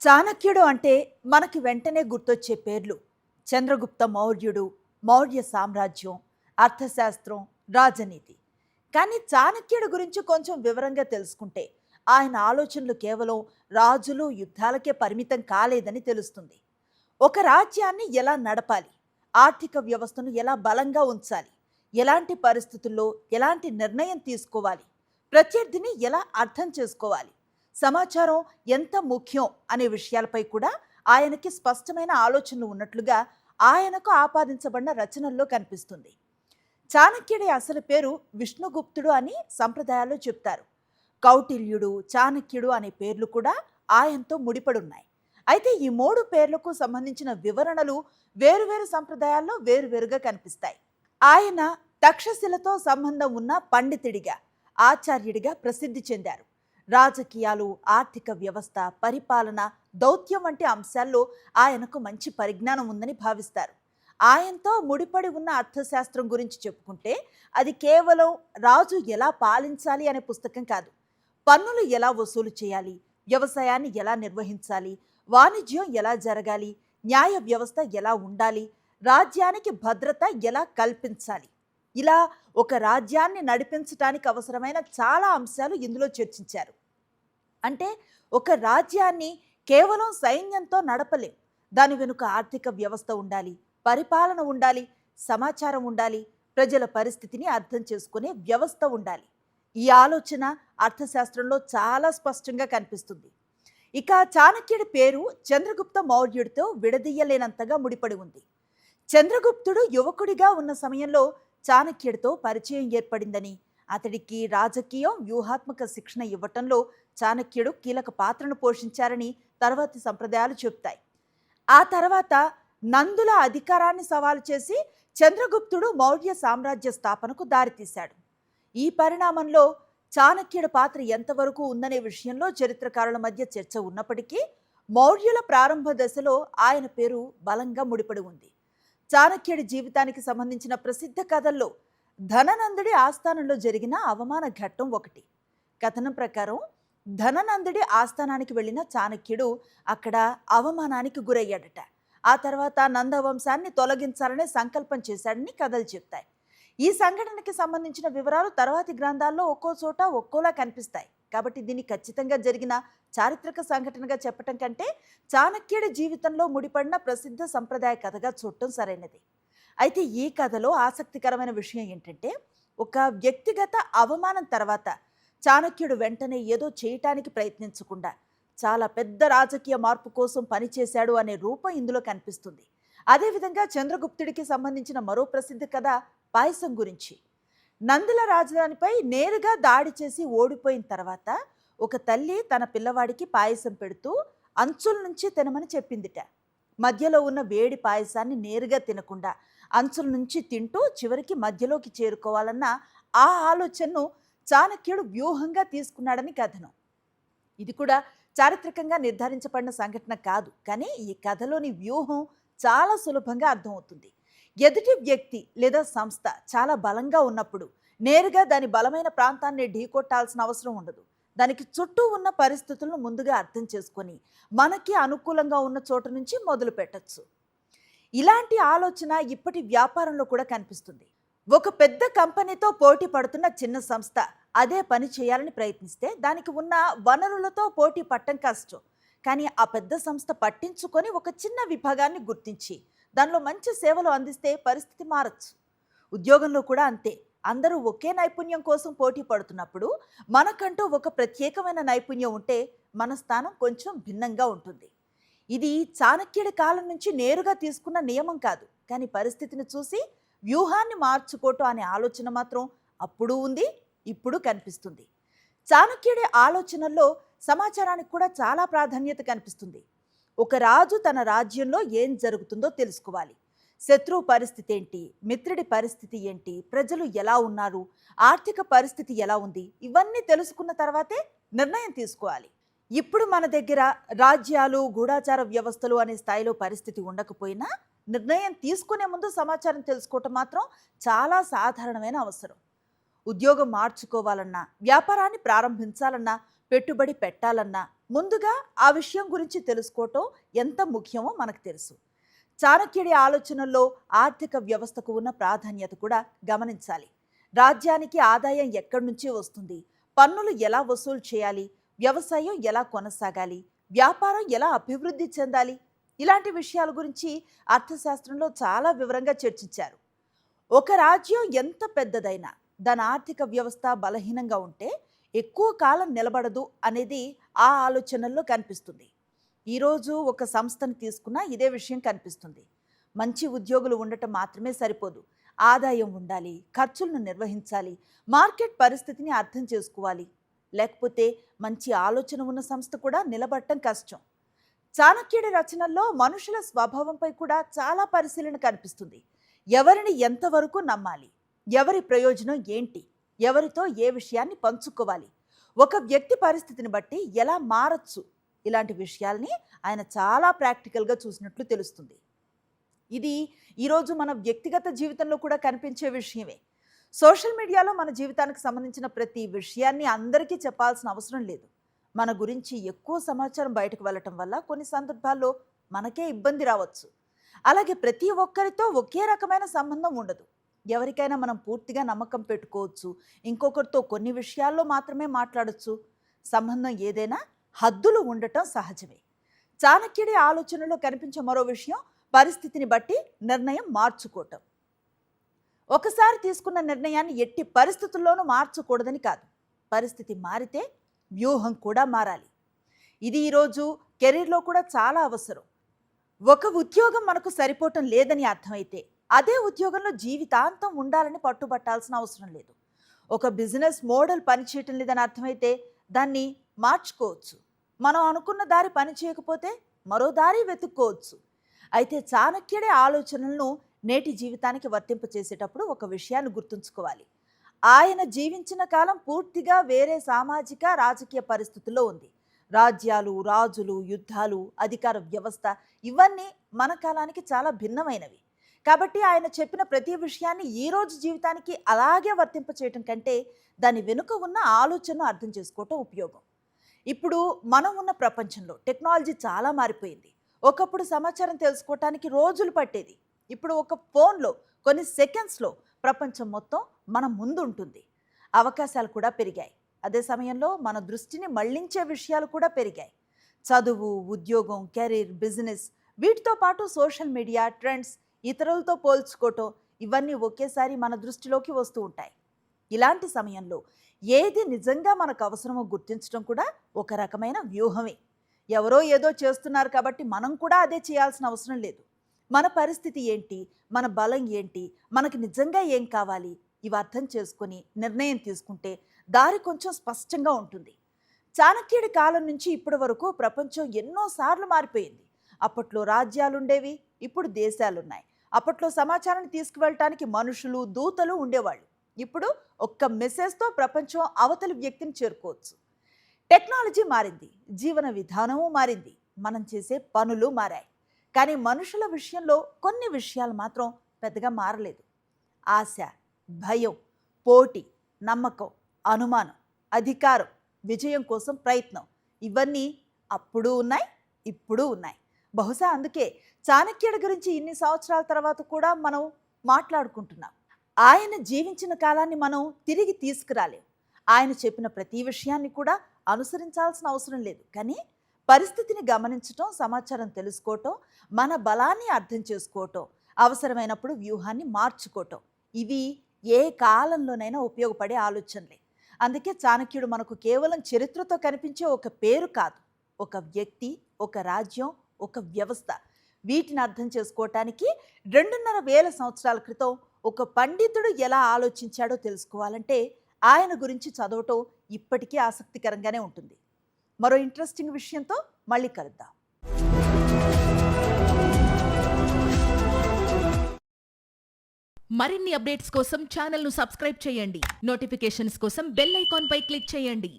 చాణక్యుడు అంటే మనకి వెంటనే గుర్తొచ్చే పేర్లు చంద్రగుప్త మౌర్యుడు, మౌర్య సామ్రాజ్యం, అర్థశాస్త్రం, రాజనీతి. కానీ చాణక్యుడి గురించి కొంచెం వివరంగా తెలుసుకుంటే ఆయన ఆలోచనలు కేవలం రాజులు, యుద్ధాలకే పరిమితం కాలేదని తెలుస్తుంది. ఒక రాజ్యాన్ని ఎలా నడపాలి, ఆర్థిక వ్యవస్థను ఎలా బలంగా ఉంచాలి, ఎలాంటి పరిస్థితుల్లో ఎలాంటి నిర్ణయం తీసుకోవాలి, ప్రత్యర్థిని ఎలా అర్థం చేసుకోవాలి, సమాచారం ఎంత ముఖ్యం అనే విషయాలపై కూడా ఆయనకి స్పష్టమైన ఆలోచనలు ఉన్నట్లుగా ఆయనకు ఆపాదించబడిన రచనల్లో కనిపిస్తుంది. చాణక్యుడి అసలు పేరు విష్ణుగుప్తుడు అని సంప్రదాయాల్లో చెప్తారు. కౌటిల్యుడు, చాణక్యుడు అనే పేర్లు కూడా ఆయనతో ముడిపడున్నాయి. అయితే ఈ మూడు పేర్లకు సంబంధించిన వివరణలు వేరువేరు సంప్రదాయాల్లో వేరువేరుగా కనిపిస్తాయి. ఆయన తక్షశిలతో సంబంధం ఉన్న పండితుడిగా, ఆచార్యుడిగా ప్రసిద్ధి చెందారు. రాజకీయాలు, ఆర్థిక వ్యవస్థ, పరిపాలన, దౌత్యం వంటి అంశాల్లో ఆయనకు మంచి పరిజ్ఞానం ఉందని భావిస్తారు. ఆయనతో ముడిపడి ఉన్న అర్థశాస్త్రం గురించి చెప్పుకుంటే అది కేవలం రాజు ఎలా పాలించాలి అనే పుస్తకం కాదు. పన్నులు ఎలా వసూలు చేయాలి, వ్యవసాయాన్ని ఎలా నిర్వహించాలి, వాణిజ్యం ఎలా జరగాలి, న్యాయ వ్యవస్థ ఎలా ఉండాలి, రాజ్యానికి భద్రత ఎలా కల్పించాలి, ఇలా ఒక రాజ్యాన్ని నడిపించడానికి అవసరమైన చాలా అంశాలు ఇందులో చర్చించారు. అంటే ఒక రాజ్యాన్ని కేవలం సైన్యంతో నడపలేం. దాని వెనుక ఆర్థిక వ్యవస్థ ఉండాలి, పరిపాలన ఉండాలి, సమాచారం ఉండాలి, ప్రజల పరిస్థితిని అర్థం చేసుకునే వ్యవస్థ ఉండాలి. ఈ ఆలోచన అర్థశాస్త్రంలో చాలా స్పష్టంగా కనిపిస్తుంది. ఇక చాణక్యుడి పేరు చంద్రగుప్త మౌర్యుడితో విడదీయలేనంతగా ముడిపడి ఉంది. చంద్రగుప్తుడు యువకుడిగా ఉన్న సమయంలో చాణక్యుడితో పరిచయం ఏర్పడిందని, అతడికి రాజకీయం, వ్యూహాత్మక శిక్షణ ఇవ్వటంలో చాణక్యుడు కీలక పాత్రను పోషించారని తర్వాతి సంప్రదాయాలు చెప్తాయి. ఆ తర్వాత నందుల అధికారాన్ని సవాలు చేసి చంద్రగుప్తుడు మౌర్య సామ్రాజ్య స్థాపనకు దారితీశాడు. ఈ పరిణామంలో చాణక్యుడి పాత్ర ఎంతవరకు ఉందనే విషయంలో చరిత్రకారుల మధ్య చర్చ ఉన్నప్పటికీ మౌర్యుల ప్రారంభ దశలో ఆయన పేరు బలంగా ముడిపడి ఉంది. చాణక్యుడి జీవితానికి సంబంధించిన ప్రసిద్ధ కథల్లో ధననందుడి ఆస్థానంలో జరిగిన అవమాన ఘట్టం ఒకటి. కథనం ప్రకారం ధననందుడి ఆస్థానానికి వెళ్ళిన చాణక్యుడు అక్కడ అవమానానికి గురయ్యాడట. ఆ తర్వాత నందవంశాన్ని తొలగించాలనే సంకల్పం చేశాడని కథలు చెప్తాయి. ఈ సంఘటనకి సంబంధించిన వివరాలు తర్వాతి గ్రంథాల్లో ఒక్కో చోట ఒక్కోలా కనిపిస్తాయి. కాబట్టి దీన్ని ఖచ్చితంగా జరిగిన చారిత్రక సంఘటనగా చెప్పటం కంటే చాణక్యుడి జీవితంలో ముడిపడిన ప్రసిద్ధ సంప్రదాయ కథగా చూడటం సరైనది. అయితే ఈ కథలో ఆసక్తికరమైన విషయం ఏంటంటే, ఒక వ్యక్తిగత అవమానం తర్వాత చాణక్యుడు వెంటనే ఏదో చేయటానికి ప్రయత్నించకుండా చాలా పెద్ద రాజకీయ మార్పు కోసం పనిచేశాడు అనే రూపం ఇందులో కనిపిస్తుంది. అదేవిధంగా చంద్రగుప్తుడికి సంబంధించిన మరో ప్రసిద్ధ కథ పాయసం గురించి. నందుల రాజధానిపై నేరుగా దాడి చేసి ఓడిపోయిన తర్వాత ఒక తల్లి తన పిల్లవాడికి పాయసం పెడుతూ అంచుల నుంచి తినమని చెప్పిందిట. మధ్యలో ఉన్న వేడి పాయసాన్ని నేరుగా తినకుండా అంచుల నుంచి తింటూ చివరికి మధ్యలోకి చేరుకోవాలన్న ఆ ఆలోచనను చాణక్యుడు వ్యూహంగా తీసుకున్నాడని కథనం. ఇది కూడా చారిత్రకంగా నిర్ధారించబడిన సంఘటన కాదు, కానీ ఈ కథలోని వ్యూహం చాలా సులభంగా అర్థమవుతుంది. ఎదుటి వ్యక్తి లేదా సంస్థ చాలా బలంగా ఉన్నప్పుడు నేరుగా దాని బలమైన ప్రాంతాన్ని ఢీకొట్టాల్సిన అవసరం ఉండదు. దానికి చుట్టూ ఉన్న పరిస్థితులను ముందుగా అర్థం చేసుకొని మనకి అనుకూలంగా ఉన్న చోట నుంచి మొదలు పెట్టచ్చు. ఇలాంటి ఆలోచన ఇప్పటి వ్యాపారంలో కూడా కనిపిస్తుంది. ఒక పెద్ద కంపెనీతో పోటీ పడుతున్న చిన్న సంస్థ అదే పని చేయాలని ప్రయత్నిస్తే దానికి ఉన్న వనరులతో పోటీ పట్టడం కష్టం. కానీ ఆ పెద్ద సంస్థ పట్టించుకొని ఒక చిన్న విభాగాన్ని గుర్తించి దానిలో మంచి సేవలు అందిస్తే పరిస్థితి మారచ్చు. ఉద్యోగంలో కూడా అంతే. అందరూ ఒకే నైపుణ్యం కోసం పోటీ పడుతున్నప్పుడు మనకంటూ ఒక ప్రత్యేకమైన నైపుణ్యం ఉంటే మన స్థానం కొంచెం భిన్నంగా ఉంటుంది. ఇది చాణక్యుడి కాలం నుంచి నేరుగా తీసుకున్న నియమం కాదు, కానీ పరిస్థితిని చూసి వ్యూహాన్ని మార్చుకోవటం అనే ఆలోచన మాత్రం అప్పుడు ఉంది, ఇప్పుడు కనిపిస్తుంది. చాణక్యుడి ఆలోచనల్లో సమాచారానికి కూడా చాలా ప్రాధాన్యత కనిపిస్తుంది. ఒక రాజు తన రాజ్యంలో ఏం జరుగుతుందో తెలుసుకోవాలి. శత్రువు పరిస్థితి ఏంటి, మిత్రుడి పరిస్థితి ఏంటి, ప్రజలు ఎలా ఉన్నారు, ఆర్థిక పరిస్థితి ఎలా ఉంది, ఇవన్నీ తెలుసుకున్న తర్వాతే నిర్ణయం తీసుకోవాలి. ఇప్పుడు మన దగ్గర రాజ్యాలు, గూఢాచార వ్యవస్థలు అనే స్థాయిలో పరిస్థితి ఉండకపోయినా నిర్ణయం తీసుకునే ముందు సమాచారం తెలుసుకోవటం మాత్రం చాలా సాధారణమైన అవసరం. ఉద్యోగం మార్చుకోవాలన్నా, వ్యాపారాన్ని ప్రారంభించాలన్నా, పెట్టుబడి పెట్టాలన్నా ముందుగా ఆ విషయం గురించి తెలుసుకోవటం ఎంత ముఖ్యమో మనకు తెలుసు. చాణక్యుడి ఆలోచనల్లో ఆర్థిక వ్యవస్థకు ఉన్న ప్రాధాన్యత కూడా గమనించాలి. రాజ్యానికి ఆదాయం ఎక్కడి నుంచి వస్తుంది, పన్నులు ఎలా వసూలు చేయాలి, వ్యవసాయం ఎలా కొనసాగాలి, వ్యాపారం ఎలా అభివృద్ధి చెందాలి, ఇలాంటి విషయాల గురించి అర్థశాస్త్రంలో చాలా వివరంగా చర్చించారు. ఒక రాజ్యం ఎంత పెద్దదైనా దాని ఆర్థిక వ్యవస్థ బలహీనంగా ఉంటే ఎక్కువ కాలం నిలబడదు అనేది ఆ ఆలోచనల్లో కనిపిస్తుంది. ఈరోజు ఒక సంస్థను తీసుకున్నా ఇదే విషయం కనిపిస్తుంది. మంచి ఉద్యోగులు ఉండటం మాత్రమే సరిపోదు. ఆదాయం ఉండాలి, ఖర్చులను నిర్వహించాలి, మార్కెట్ పరిస్థితిని అర్థం చేసుకోవాలి. లేకపోతే మంచి ఆలోచన ఉన్న సంస్థ కూడా నిలబడటం కష్టం. చాణక్యుడి రచనల్లో మనుషుల స్వభావంపై కూడా చాలా పరిశీలన కనిపిస్తుంది. ఎవరిని ఎంతవరకు నమ్మాలి, ఎవరి ప్రయోజనం ఏంటి, ఎవరితో ఏ విషయాన్ని పంచుకోవాలి, ఒక వ్యక్తి పరిస్థితిని బట్టి ఎలా మారచ్చు, ఇలాంటి విషయాల్ని ఆయన చాలా ప్రాక్టికల్గా చూసినట్లు తెలుస్తుంది. ఇది ఈరోజు మన వ్యక్తిగత జీవితంలో కూడా కనిపించే విషయమే. సోషల్ మీడియాలో మన జీవితానికి సంబంధించిన ప్రతి విషయాన్ని అందరికీ చెప్పాల్సిన అవసరం లేదు. మన గురించి ఎక్కువ సమాచారం బయటకు వెళ్ళటం వల్ల కొన్ని సందర్భాల్లో మనకే ఇబ్బంది రావచ్చు. అలాగే ప్రతి ఒక్కరితో ఒకే రకమైన సంబంధం ఉండదు. ఎవరికైనా మనం పూర్తిగా నమ్మకం పెట్టుకోవచ్చు, ఇంకొకరితో కొన్ని విషయాల్లో మాత్రమే మాట్లాడచ్చు. సంబంధం ఏదైనా హద్దులు ఉండటం సహజమే. చాణక్యుడి ఆలోచనలో కనిపించే మరో విషయం పరిస్థితిని బట్టి నిర్ణయం మార్చుకోవటం. ఒకసారి తీసుకున్న నిర్ణయాన్ని ఎట్టి పరిస్థితుల్లోనూ మార్చకూడదని కాదు, పరిస్థితి మారితే వ్యూహం కూడా మారాలి. ఇది ఈరోజు కెరీర్లో కూడా చాలా అవసరం. ఒక ఉద్యోగం మనకు సరిపోవటం లేదని అర్థమైతే అదే ఉద్యోగంలో జీవితాంతం ఉండాలని పట్టుబట్టాల్సిన అవసరం లేదు. ఒక బిజినెస్ మోడల్ పనిచేయటం లేదని అర్థమైతే దాన్ని మార్చుకోవచ్చు. మనం అనుకున్న దారి పని చేయకపోతే మరో దారి వెతుక్కోవచ్చు. అయితే చాణక్యుడి ఆలోచనలను నేటి జీవితానికి వర్తింపచేసేటప్పుడు ఒక విషయాన్ని గుర్తుంచుకోవాలి. ఆయన జీవించిన కాలం పూర్తిగా వేరే సామాజిక రాజకీయ పరిస్థితుల్లో ఉంది. రాజ్యాలు, రాజులు, యుద్ధాలు, అధికార వ్యవస్థ ఇవన్నీ మన కాలానికి చాలా భిన్నమైనవి. కాబట్టి ఆయన చెప్పిన ప్రతి విషయాన్ని ఈరోజు జీవితానికి అలాగే వర్తింపచేయటం కంటే దాని వెనుక ఉన్న ఆలోచనను అర్థం చేసుకోవటం ఉపయోగం. ఇప్పుడు మనం ఉన్న ప్రపంచంలో టెక్నాలజీ చాలా మారిపోయింది. ఒకప్పుడు సమాచారం తెలుసుకోవటానికి రోజులు పట్టేది. ఇప్పుడు ఒక ఫోన్లో కొన్ని సెకండ్స్లో ప్రపంచం మొత్తం మన ముందు ఉంటుంది. అవకాశాలు కూడా పెరిగాయి. అదే సమయంలో మన దృష్టిని మళ్లించే విషయాలు కూడా పెరిగాయి. చదువు, ఉద్యోగం, కెరీర్, బిజినెస్, వీటితో పాటు సోషల్ మీడియా, ట్రెండ్స్, ఇతరులతో పోల్చుకోవటం ఇవన్నీ ఒకేసారి మన దృష్టిలోకి వస్తూ ఉంటాయి. ఇలాంటి సమయంలో ఏది నిజంగా మనకు అవసరమో గుర్తించడం కూడా ఒక రకమైన వ్యూహమే. ఎవరో ఏదో చేస్తున్నారు కాబట్టి మనం కూడా అదే చేయాల్సిన అవసరం లేదు. మన పరిస్థితి ఏంటి, మన బలం ఏంటి, మనకి నిజంగా ఏం కావాలి, ఇవి అర్థం చేసుకొని నిర్ణయం తీసుకుంటే దారి కొంచెం స్పష్టంగా ఉంటుంది. చాణక్యుడి కాలం నుంచి ఇప్పటి వరకు ప్రపంచం ఎన్నోసార్లు మారిపోయింది. అప్పట్లో రాజ్యాలుండేవి, ఇప్పుడు దేశాలున్నాయి. అప్పట్లో సమాచారాన్ని తీసుకువెళ్ళటానికి మనుషులు, దూతలు ఉండేవాళ్ళు. ఇప్పుడు ఒక్క మెసేజ్తో ప్రపంచం అవతలి వ్యక్తిని చేరుకోవచ్చు. టెక్నాలజీ మారింది, జీవన విధానము మారింది, మనం చేసే పనులు మారాయి. కానీ మనుషుల విషయంలో కొన్ని విషయాలు మాత్రం పెద్దగా మారలేదు. ఆశ, భయం, పోటీ, నమ్మకం, అనుమానం, అధికారం, విజయం కోసం ప్రయత్నం ఇవన్నీ అప్పుడు ఉన్నాయి, ఇప్పుడు ఉన్నాయి. బహుశా అందుకే చాణక్యుడి గురించి ఇన్ని సంవత్సరాల తర్వాత కూడా మనం మాట్లాడుకుంటున్నాం. ఆయన జీవించిన కాలాన్ని మనం తిరిగి తీసుకురాలేం. ఆయన చెప్పిన ప్రతి విషయాన్ని కూడా అనుసరించాల్సిన అవసరం లేదు. కానీ పరిస్థితిని గమనించటం, సమాచారం తెలుసుకోవటం, మన బలాన్ని అర్థం చేసుకోవటం, అవసరమైనప్పుడు వ్యూహాన్ని మార్చుకోవటం, ఇవి ఏ కాలంలోనైనా ఉపయోగపడే ఆలోచనలే. అందుకే చాణక్యుడు మనకు కేవలం చరిత్రతో కనిపించే ఒక పేరు కాదు, ఒక వ్యక్తి, ఒక రాజ్యం, ఒక వ్యవస్థ. వీటిని అర్థం చేసుకోవటానికి 2,500 సంవత్సరాల క్రితం ఒక పండితుడు ఎలా ఆలోచించాడో తెలుసుకోవాలంటే ఆయన గురించి చదవటం ఇప్పటికీ ఆసక్తికరంగానే ఉంటుంది. మరో ఇంట్రెస్టింగ్ విషయంతో మళ్ళీ కలుద్దాం. మరిన్ని అప్డేట్స్ కోసం ఛానల్ను సబ్స్క్రైబ్ చేయండి. నోటిఫికేషన్స్ కోసం బెల్ ఐకాన్ పై క్లిక్ చేయండి.